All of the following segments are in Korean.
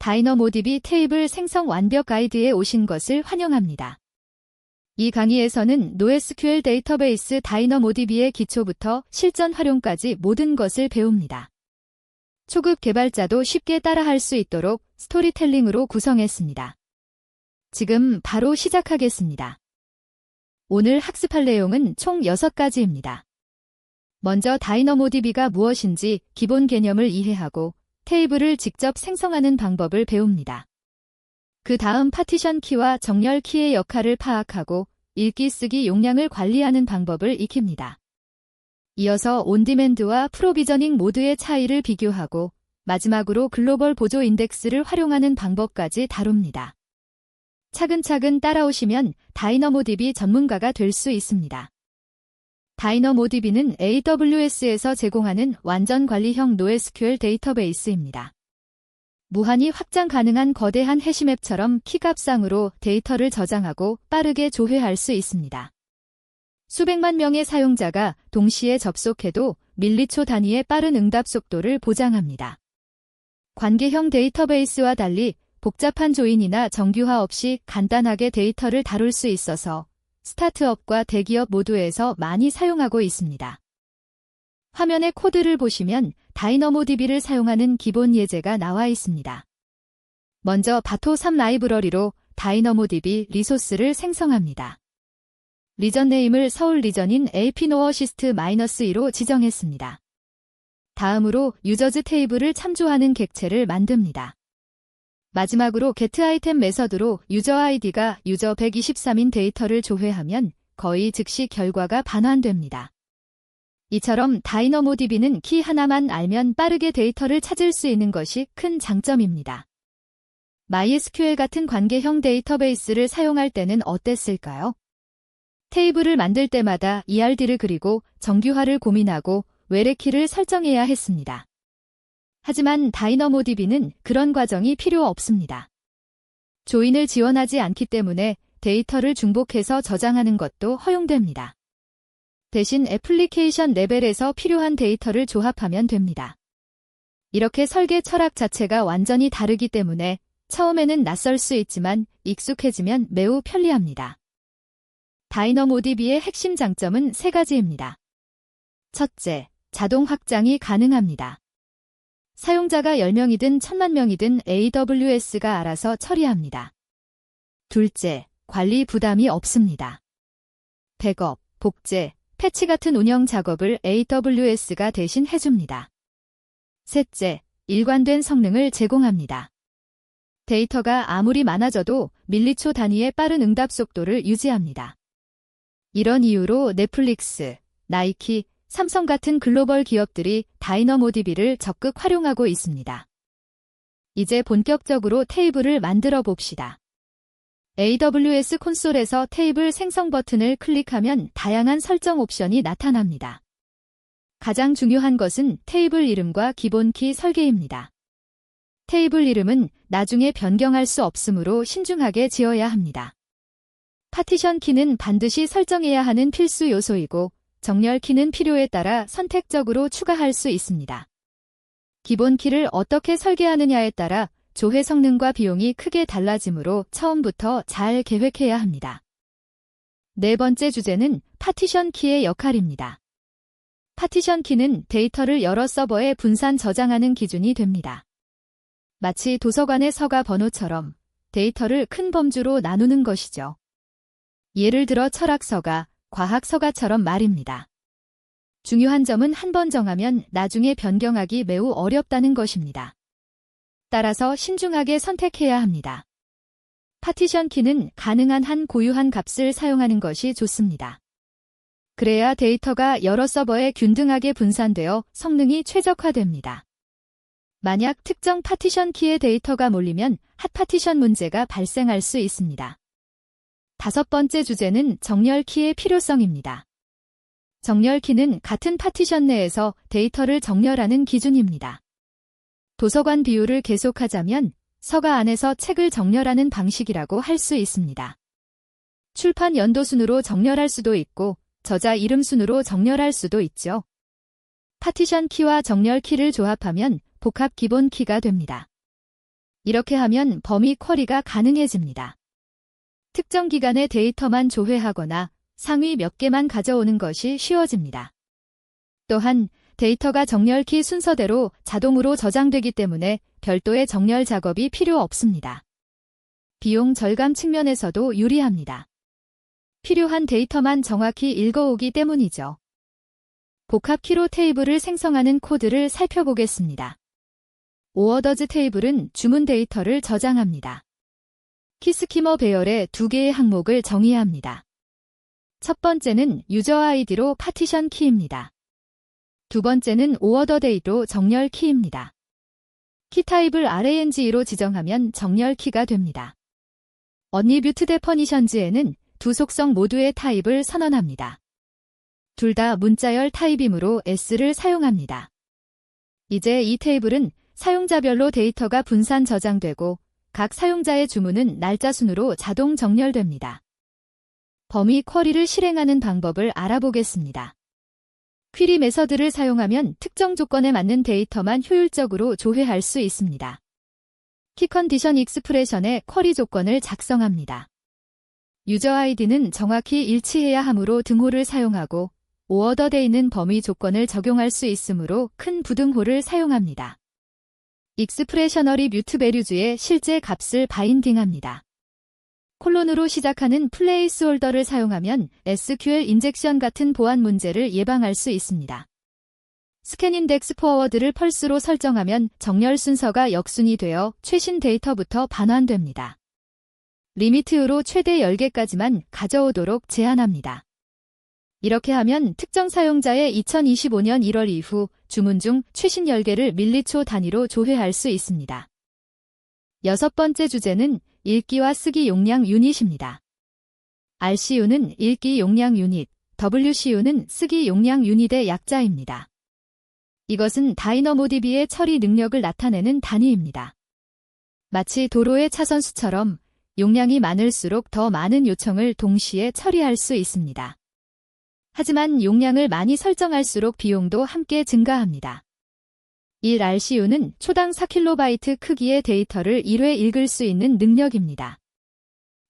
다이너모디비 테이블 생성 완벽 가이드에 오신 것을 환영합니다. 이 강의에서는 NoSQL 데이터베이스 다이너모디비의 기초부터 실전 활용까지 모든 것을 배웁니다. 초급 개발자도 쉽게 따라할 수 있도록 스토리텔링으로 구성했습니다. 지금 바로 시작하겠습니다. 오늘 학습할 내용은 총 6가지입니다. 먼저 다이너모디비가 무엇인지 기본 개념을 이해하고 테이블을 직접 생성하는 방법을 배웁니다. 그 다음 파티션 키와 정렬 키의 역할을 파악하고 읽기 쓰기 용량을 관리하는 방법을 익힙니다. 이어서 온디맨드와 프로비저닝 모드의 차이를 비교하고 마지막으로 글로벌 보조 인덱스를 활용하는 방법까지 다룹니다. 차근차근 따라오시면 다이너모디비 전문가가 될 수 있습니다. 다이너모디비는 AWS에서 제공하는 완전 관리형 NoSQL 데이터베이스입니다. 무한히 확장 가능한 거대한 해시맵처럼 키값상으로 데이터를 저장하고 빠르게 조회할 수 있습니다. 수백만 명의 사용자가 동시에 접속해도 밀리초 단위의 빠른 응답 속도를 보장합니다. 관계형 데이터베이스와 달리 복잡한 조인이나 정규화 없이 간단하게 데이터를 다룰 수 있어서 스타트업과 대기업 모두에서 많이 사용하고 있습니다. 화면의 코드를 보시면 다이너모디비를 사용하는 기본 예제가 나와 있습니다. 먼저 바토3 라이브러리로 다이너모디비 리소스를 생성합니다. 리전 네임을 서울 리전인 apnoassist-2로 지정했습니다. 다음으로 유저즈 테이블을 참조하는 객체를 만듭니다. 마지막으로 getItem 메서드로 유저 아이디가 유저 123인 데이터를 조회하면 거의 즉시 결과가 반환됩니다. 이처럼 다이너모디비는 키 하나만 알면 빠르게 데이터를 찾을 수 있는 것이 큰 장점입니다. MySQL 같은 관계형 데이터베이스를 사용할 때는 어땠을까요? 테이블을 만들 때마다 ERD를 그리고 정규화를 고민하고 외래키를 설정해야 했습니다. 하지만 다이너모디비는 그런 과정이 필요 없습니다. 조인을 지원하지 않기 때문에 데이터를 중복해서 저장하는 것도 허용됩니다. 대신 애플리케이션 레벨에서 필요한 데이터를 조합하면 됩니다. 이렇게 설계 철학 자체가 완전히 다르기 때문에 처음에는 낯설 수 있지만 익숙해지면 매우 편리합니다. 다이너모디비의 핵심 장점은 3가지입니다. 첫째, 자동 확장이 가능합니다. 사용자가 10명이든 1000만 명이든 AWS가 알아서 처리합니다. 둘째, 관리 부담이 없습니다. 백업, 복제, 패치 같은 운영 작업을 AWS가 대신 해줍니다. 셋째, 일관된 성능을 제공합니다. 데이터가 아무리 많아져도 밀리초 단위의 빠른 응답 속도를 유지합니다. 이런 이유로 넷플릭스, 나이키, 삼성 같은 글로벌 기업들이 다이너모디비를 적극 활용하고 있습니다. 이제 본격적으로 테이블을 만들어 봅시다. AWS 콘솔에서 테이블 생성 버튼을 클릭하면 다양한 설정 옵션이 나타납니다. 가장 중요한 것은 테이블 이름과 기본 키 설계입니다. 테이블 이름은 나중에 변경할 수 없으므로 신중하게 지어야 합니다. 파티션 키는 반드시 설정해야 하는 필수 요소이고 정렬 키는 필요에 따라 선택적으로 추가할 수 있습니다. 기본 키를 어떻게 설계하느냐에 따라 조회 성능과 비용이 크게 달라지므로 처음부터 잘 계획해야 합니다. 네 번째 주제는 파티션 키의 역할입니다. 파티션 키는 데이터를 여러 서버에 분산 저장하는 기준이 됩니다. 마치 도서관의 서가 번호처럼 데이터를 큰 범주로 나누는 것이죠. 예를 들어 철학서가, 과학서가처럼 말입니다. 중요한 점은 한 번 정하면 나중에 변경하기 매우 어렵다는 것입니다. 따라서 신중하게 선택해야 합니다. 파티션 키는 가능한 한 고유한 값을 사용하는 것이 좋습니다. 그래야 데이터가 여러 서버에 균등하게 분산되어 성능이 최적화됩니다. 만약 특정 파티션 키의 데이터가 몰리면 핫 파티션 문제가 발생할 수 있습니다. 다섯 번째 주제는 정렬 키의 필요성입니다. 정렬 키는 같은 파티션 내에서 데이터를 정렬하는 기준입니다. 도서관 비유를 계속하자면 서가 안에서 책을 정렬하는 방식이라고 할 수 있습니다. 출판 연도 순으로 정렬할 수도 있고 저자 이름 순으로 정렬할 수도 있죠. 파티션 키와 정렬 키를 조합하면 복합 기본 키가 됩니다. 이렇게 하면 범위 쿼리가 가능해집니다. 특정 기간의 데이터만 조회하거나 상위 몇 개만 가져오는 것이 쉬워집니다. 또한 데이터가 정렬키 순서대로 자동으로 저장되기 때문에 별도의 정렬 작업이 필요 없습니다. 비용 절감 측면에서도 유리합니다. 필요한 데이터만 정확히 읽어오기 때문이죠. 복합 키로 테이블을 생성하는 코드를 살펴보겠습니다. 오어더즈 테이블은 주문 데이터를 저장합니다. 키스키머 배열의 2개의 항목을 정의합니다. 첫 번째는 유저 아이디로 파티션 키입니다. 두 번째는 오어더 데이로 정렬 키입니다. 키 타입을 RANG로 지정하면 정렬 키가 됩니다. 언리뷰트 데퍼니션즈에는 두 속성 모두의 타입을 선언합니다. 둘 다 문자열 타입이므로 S를 사용합니다. 이제 이 테이블은 사용자별로 데이터가 분산 저장되고 각 사용자의 주문은 날짜 순으로 자동 정렬됩니다. 범위 쿼리를 실행하는 방법을 알아보겠습니다. 퀴리 메서드를 사용하면 특정 조건에 맞는 데이터만 효율적으로 조회할 수 있습니다. 키컨디션 익스프레션의 쿼리 조건을 작성합니다. 유저 아이디는 정확히 일치해야 하므로 등호를 사용하고 오어더 데이는 범위 조건을 적용할 수 있으므로 큰 부등호를 사용합니다. 익스프레셔너리 뮤트 배류주의 실제 값을 바인딩합니다. 콜론으로 시작하는 플레이스홀더를 사용하면 SQL 인젝션 같은 보안 문제를 예방할 수 있습니다. 스캔 인덱스 포워드를 펄스로 설정하면 정렬 순서가 역순이 되어 최신 데이터부터 반환됩니다. 리미트로 최대 10개까지만 가져오도록 제한합니다. 이렇게 하면 특정 사용자의 2025년 1월 이후 주문 중 최신 10개를 밀리초 단위로 조회할 수 있습니다. 여섯 번째 주제는 읽기와 쓰기 용량 유닛입니다. RCU는 읽기 용량 유닛, WCU는 쓰기 용량 유닛의 약자입니다. 이것은 다이너모DB의 처리 능력을 나타내는 단위입니다. 마치 도로의 차선 수처럼 용량이 많을수록 더 많은 요청을 동시에 처리할 수 있습니다. 하지만 용량을 많이 설정할수록 비용도 함께 증가합니다. 1 RCU는 초당 4KB 크기의 데이터를 1회 읽을 수 있는 능력입니다.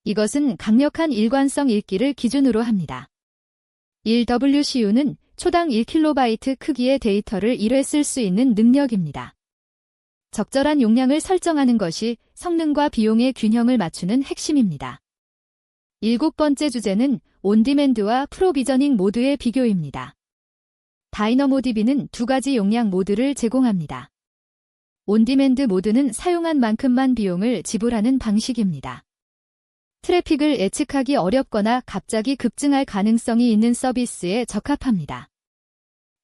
이것은 강력한 일관성 읽기를 기준으로 합니다. 1 WCU는 초당 1KB 크기의 데이터를 1회 쓸 수 있는 능력입니다. 적절한 용량을 설정하는 것이 성능과 비용의 균형을 맞추는 핵심입니다. 일곱 번째 주제는 온디맨드와 프로비저닝 모드의 비교입니다. 다이너모DB는 두 가지 용량 모드를 제공합니다. 온디맨드 모드는 사용한 만큼만 비용을 지불하는 방식입니다. 트래픽을 예측하기 어렵거나 갑자기 급증할 가능성이 있는 서비스에 적합합니다.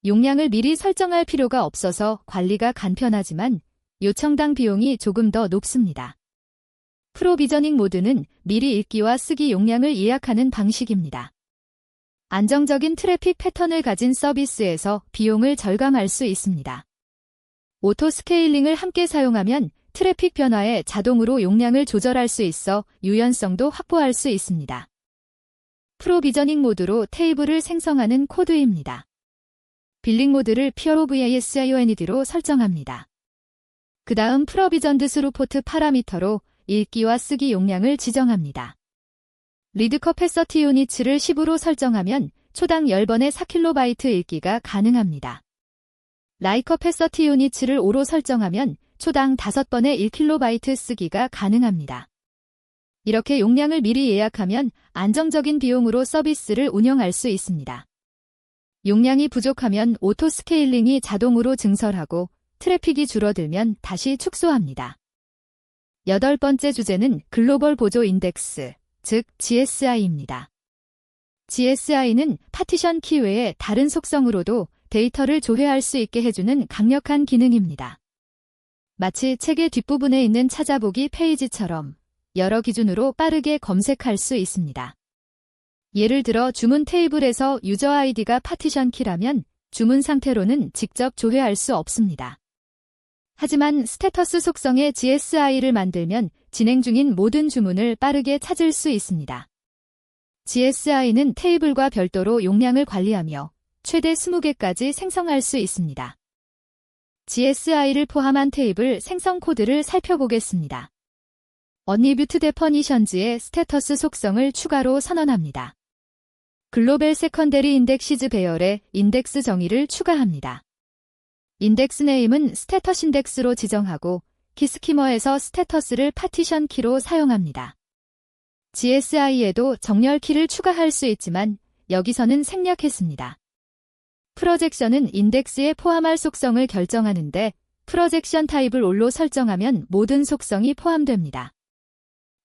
용량을 미리 설정할 필요가 없어서 관리가 간편하지만 요청당 비용이 조금 더 높습니다. 프로비저닝 모드는 미리 읽기와 쓰기 용량을 예약하는 방식입니다. 안정적인 트래픽 패턴을 가진 서비스에서 비용을 절감할 수 있습니다. 오토 스케일링을 함께 사용하면 트래픽 변화에 자동으로 용량을 조절할 수 있어 유연성도 확보할 수 있습니다. 프로비저닝 모드로 테이블을 생성하는 코드입니다. 빌링 모드를 PROVASIONED로 설정합니다. 그 다음 프로비전드 스루포트 파라미터로 읽기와 쓰기 용량을 지정합니다. 리드 커패서티 유니츠를 10으로 설정하면 초당 10번의 4KB 읽기가 가능합니다. 라이 커패서티 유니츠를 5로 설정하면 초당 5번의 1KB 쓰기가 가능합니다. 이렇게 용량을 미리 예약하면 안정적인 비용으로 서비스를 운영할 수 있습니다. 용량이 부족하면 오토 스케일링이 자동으로 증설하고 트래픽이 줄어들면 다시 축소합니다. 여덟 번째 주제는 글로벌 보조 인덱스, 즉 GSI입니다. GSI는 파티션 키 외에 다른 속성으로도 데이터를 조회할 수 있게 해주는 강력한 기능입니다. 마치 책의 뒷부분에 있는 찾아보기 페이지처럼 여러 기준으로 빠르게 검색할 수 있습니다. 예를 들어 주문 테이블에서 유저 아이디가 파티션 키라면 주문 상태로는 직접 조회할 수 없습니다. 하지만 스테터스 속성의 GSI를 만들면 진행 중인 모든 주문을 빠르게 찾을 수 있습니다. GSI는 테이블과 별도로 용량을 관리하며 최대 20개까지 생성할 수 있습니다. GSI를 포함한 테이블 생성 코드를 살펴보겠습니다. 언리뷰트 데퍼니션즈의 스테터스 속성을 추가로 선언합니다. 글로벌 세컨데리 인덱시즈 배열에 인덱스 정의를 추가합니다. 인덱스 네임은 스테터스 인덱스로 지정하고 키스키머에서 스테터스를 파티션 키로 사용합니다. GSI에도 정렬 키를 추가할 수 있지만 여기서는 생략했습니다. 프로젝션은 인덱스에 포함할 속성을 결정하는데 프로젝션 타입을 all로 설정하면 모든 속성이 포함됩니다.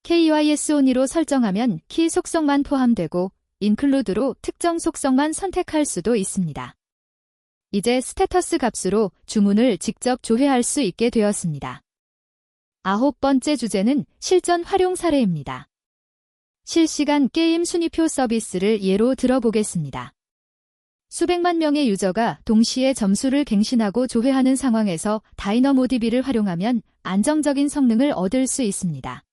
KYS only로 설정하면 키 속성만 포함되고 include로 특정 속성만 선택할 수도 있습니다. 이제 스테터스 값으로 주문을 직접 조회할 수 있게 되었습니다. 9번째 주제는 실전 활용 사례입니다. 실시간 게임 순위표 서비스를 예로 들어보겠습니다. 수백만 명의 유저가 동시에 점수를 갱신하고 조회하는 상황에서 다이너모DB를 활용하면 안정적인 성능을 얻을 수 있습니다.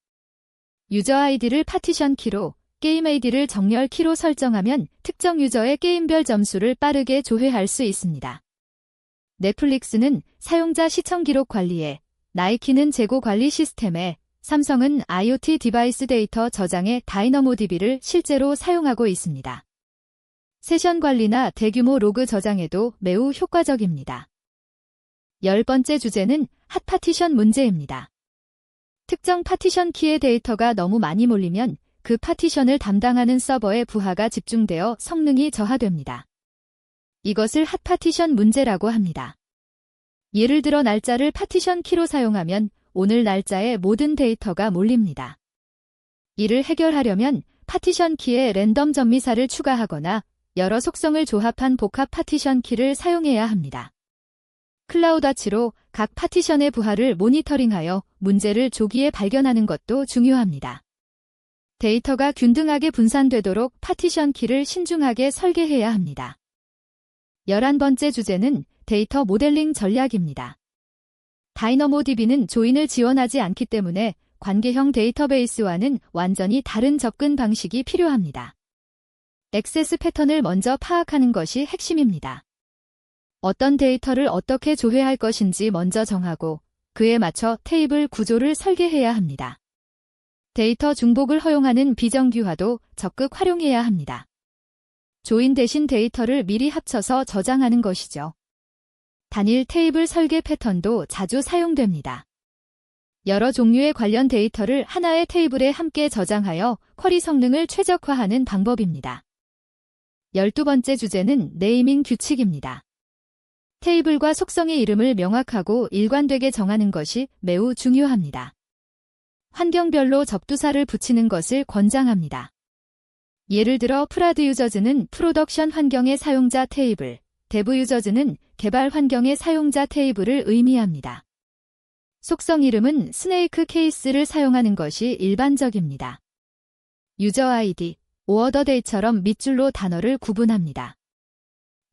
유저 아이디를 파티션 키로, 게임 아이디를 정렬 키로 설정하면 특정 유저의 게임별 점수를 빠르게 조회할 수 있습니다. 넷플릭스는 사용자 시청 기록 관리에, 나이키는 재고 관리 시스템에, 삼성은 IoT 디바이스 데이터 저장에 다이너모DB를 실제로 사용하고 있습니다. 세션 관리나 대규모 로그 저장에도 매우 효과적입니다. 10번째 주제는 핫 파티션 문제입니다. 특정 파티션 키의 데이터가 너무 많이 몰리면 그 파티션을 담당하는 서버의 부하가 집중되어 성능이 저하됩니다. 이것을 핫 파티션 문제라고 합니다. 예를 들어 날짜를 파티션 키로 사용하면 오늘 날짜에 모든 데이터가 몰립니다. 이를 해결하려면 파티션 키에 랜덤 전미사를 추가하거나 여러 속성을 조합한 복합 파티션 키를 사용해야 합니다. 클라우드와치로 각 파티션의 부하를 모니터링하여 문제를 조기에 발견하는 것도 중요합니다. 데이터가 균등하게 분산되도록 파티션 키를 신중하게 설계해야 합니다. 11번째 주제는 데이터 모델링 전략입니다. 다이너모DB는 조인을 지원하지 않기 때문에 관계형 데이터베이스와는 완전히 다른 접근 방식이 필요합니다. 액세스 패턴을 먼저 파악하는 것이 핵심입니다. 어떤 데이터를 어떻게 조회할 것인지 먼저 정하고 그에 맞춰 테이블 구조를 설계해야 합니다. 데이터 중복을 허용하는 비정규화도 적극 활용해야 합니다. 조인 대신 데이터를 미리 합쳐서 저장하는 것이죠. 단일 테이블 설계 패턴도 자주 사용됩니다. 여러 종류의 관련 데이터를 하나의 테이블에 함께 저장하여 쿼리 성능을 최적화하는 방법입니다. 12번째 주제는 네이밍 규칙입니다. 테이블과 속성의 이름을 명확하고 일관되게 정하는 것이 매우 중요합니다. 환경별로 접두사를 붙이는 것을 권장합니다. 예를 들어 프라드 유저즈는 프로덕션 환경의 사용자 테이블, 데브 유저즈는 개발 환경의 사용자 테이블을 의미합니다. 속성 이름은 스네이크 케이스를 사용하는 것이 일반적입니다. 유저 아이디, 오어더데이처럼 밑줄로 단어를 구분합니다.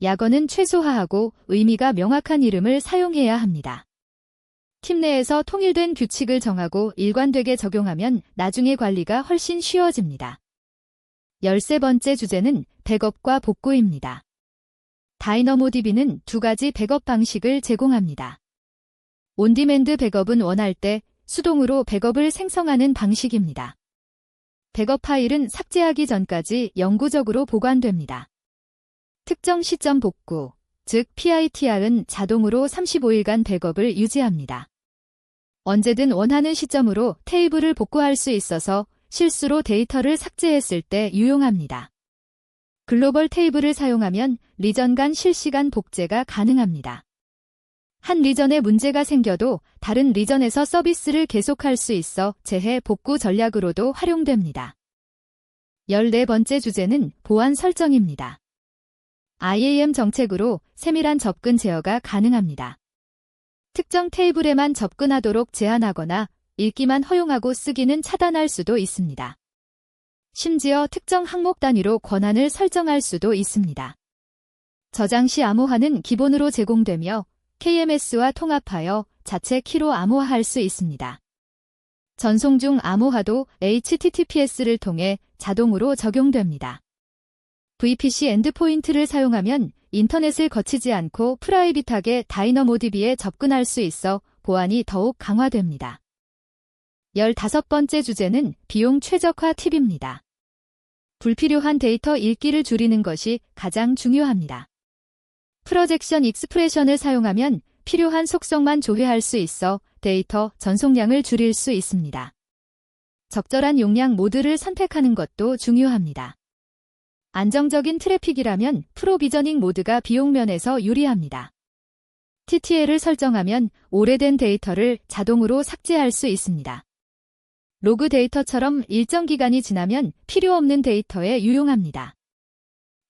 약어는 최소화하고 의미가 명확한 이름을 사용해야 합니다. 팀 내에서 통일된 규칙을 정하고 일관되게 적용하면 나중에 관리가 훨씬 쉬워집니다. 13번째 주제는 백업과 복구입니다. 다이너모DB는 두 가지 백업 방식을 제공합니다. 온디맨드 백업은 원할 때 수동으로 백업을 생성하는 방식입니다. 백업 파일은 삭제하기 전까지 영구적으로 보관됩니다. 특정 시점 복구, 즉 PITR은 자동으로 35일간 백업을 유지합니다. 언제든 원하는 시점으로 테이블을 복구할 수 있어서 실수로 데이터를 삭제했을 때 유용합니다. 글로벌 테이블을 사용하면 리전 간 실시간 복제가 가능합니다. 한 리전에 문제가 생겨도 다른 리전에서 서비스를 계속할 수 있어 재해 복구 전략으로도 활용됩니다. 14번째 주제는 보안 설정입니다. IAM 정책으로 세밀한 접근 제어가 가능합니다. 특정 테이블에만 접근하도록 제한하거나 읽기만 허용하고 쓰기는 차단할 수도 있습니다. 심지어 특정 항목 단위로 권한을 설정할 수도 있습니다. 저장 시 암호화는 기본으로 제공되며 KMS와 통합하여 자체 키로 암호화할 수 있습니다. 전송 중 암호화도 HTTPS를 통해 자동으로 적용됩니다. VPC 엔드포인트를 사용하면 인터넷을 거치지 않고 프라이빗하게 다이너모디비에 접근할 수 있어 보안이 더욱 강화됩니다. 15번째 주제는 비용 최적화 팁입니다. 불필요한 데이터 읽기를 줄이는 것이 가장 중요합니다. 프로젝션 익스프레션을 사용하면 필요한 속성만 조회할 수 있어 데이터 전송량을 줄일 수 있습니다. 적절한 용량 모드를 선택하는 것도 중요합니다. 안정적인 트래픽이라면 프로비저닝 모드가 비용 면에서 유리합니다. TTL을 설정하면 오래된 데이터를 자동으로 삭제할 수 있습니다. 로그 데이터처럼 일정 기간이 지나면 필요 없는 데이터에 유용합니다.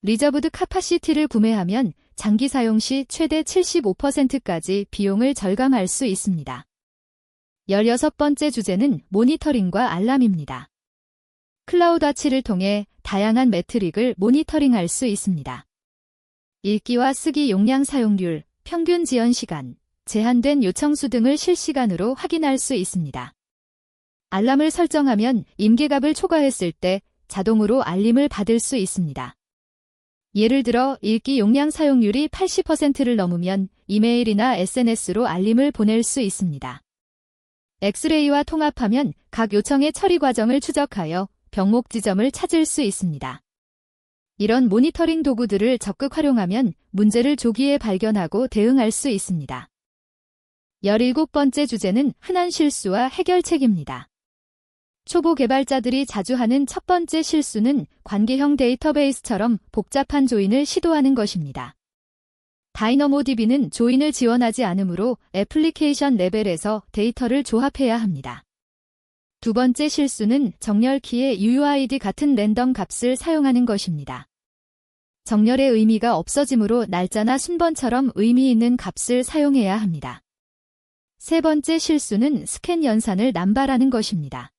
리저브드 카파시티를 구매하면 장기 사용 시 최대 75%까지 비용을 절감할 수 있습니다. 16번째 주제는 모니터링과 알람입니다. 클라우드와치를 통해 다양한 매트릭을 모니터링할 수 있습니다. 읽기와 쓰기 용량 사용률, 평균 지연 시간, 제한된 요청 수 등을 실시간으로 확인할 수 있습니다. 알람을 설정하면 임계값을 초과했을 때 자동으로 알림을 받을 수 있습니다. 예를 들어 읽기 용량 사용률이 80%를 넘으면 이메일이나 SNS로 알림을 보낼 수 있습니다. 엑스레이와 통합하면 각 요청의 처리 과정을 추적하여 병목 지점을 찾을 수 있습니다. 이런 모니터링 도구들을 적극 활용하면 문제를 조기에 발견하고 대응할 수 있습니다. 17번째 주제는 흔한 실수와 해결책입니다. 초보 개발자들이 자주 하는 첫 번째 실수는 관계형 데이터베이스처럼 복잡한 조인을 시도하는 것입니다. 다이너모디비는 조인을 지원하지 않으므로 애플리케이션 레벨에서 데이터를 조합해야 합니다. 두 번째 실수는 정렬키의 UUID 같은 랜덤 값을 사용하는 것입니다. 정렬의 의미가 없어지므로 날짜나 순번처럼 의미 있는 값을 사용해야 합니다. 세 번째 실수는 스캔 연산을 남발하는 것입니다.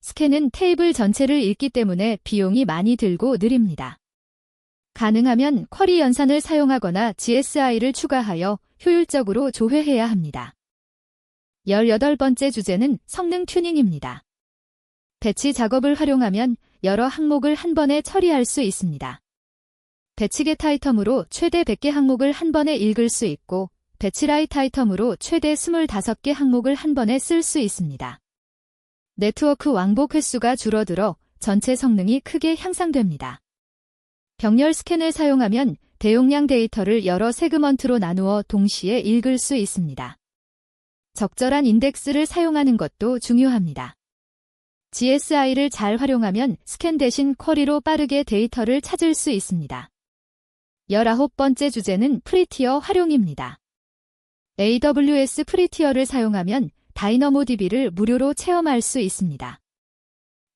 스캔은 테이블 전체를 읽기 때문에 비용이 많이 들고 느립니다. 가능하면 쿼리 연산을 사용하거나 GSI를 추가하여 효율적으로 조회해야 합니다. 18번째 주제는 성능 튜닝입니다. 배치 작업을 활용하면 여러 항목을 한 번에 처리할 수 있습니다. 배치겟 아이템으로 최대 100개 항목을 한 번에 읽을 수 있고 배치라이트 아이템으로 최대 25개 항목을 한 번에 쓸 수 있습니다. 네트워크 왕복 횟수가 줄어들어 전체 성능이 크게 향상됩니다. 병렬 스캔을 사용하면 대용량 데이터를 여러 세그먼트로 나누어 동시에 읽을 수 있습니다. 적절한 인덱스를 사용하는 것도 중요합니다. GSI를 잘 활용하면 스캔 대신 쿼리로 빠르게 데이터를 찾을 수 있습니다. 19번째 주제는 프리티어 활용입니다. AWS 프리티어를 사용하면 다이너모디비를 무료로 체험할 수 있습니다.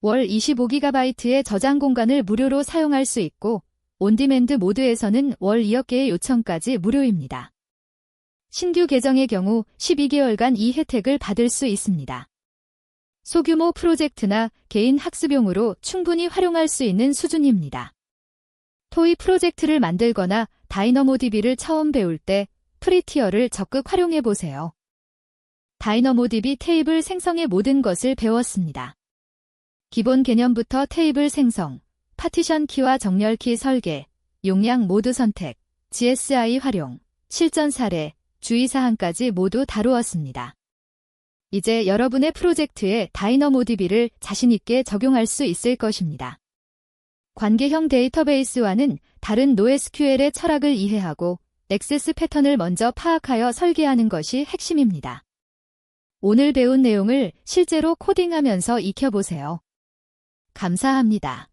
월 25GB의 저장 공간을 무료로 사용할 수 있고 온디맨드 모드에서는 월 2억 개의 요청까지 무료입니다. 신규 계정의 경우 12개월간 이 혜택을 받을 수 있습니다. 소규모 프로젝트나 개인 학습용으로 충분히 활용할 수 있는 수준입니다. 토이 프로젝트를 만들거나 다이너모디비를 처음 배울 때 프리티어를 적극 활용해 보세요. 다이너모디비 테이블 생성의 모든 것을 배웠습니다. 기본 개념부터 테이블 생성, 파티션 키와 정렬 키 설계, 용량 모드 선택, GSI 활용, 실전 사례, 주의사항까지 모두 다루었습니다. 이제 여러분의 프로젝트에 다이너모디비를 자신있게 적용할 수 있을 것입니다. 관계형 데이터베이스와는 다른 NoSQL의 철학을 이해하고 액세스 패턴을 먼저 파악하여 설계하는 것이 핵심입니다. 오늘 배운 내용을 실제로 코딩하면서 익혀보세요. 감사합니다.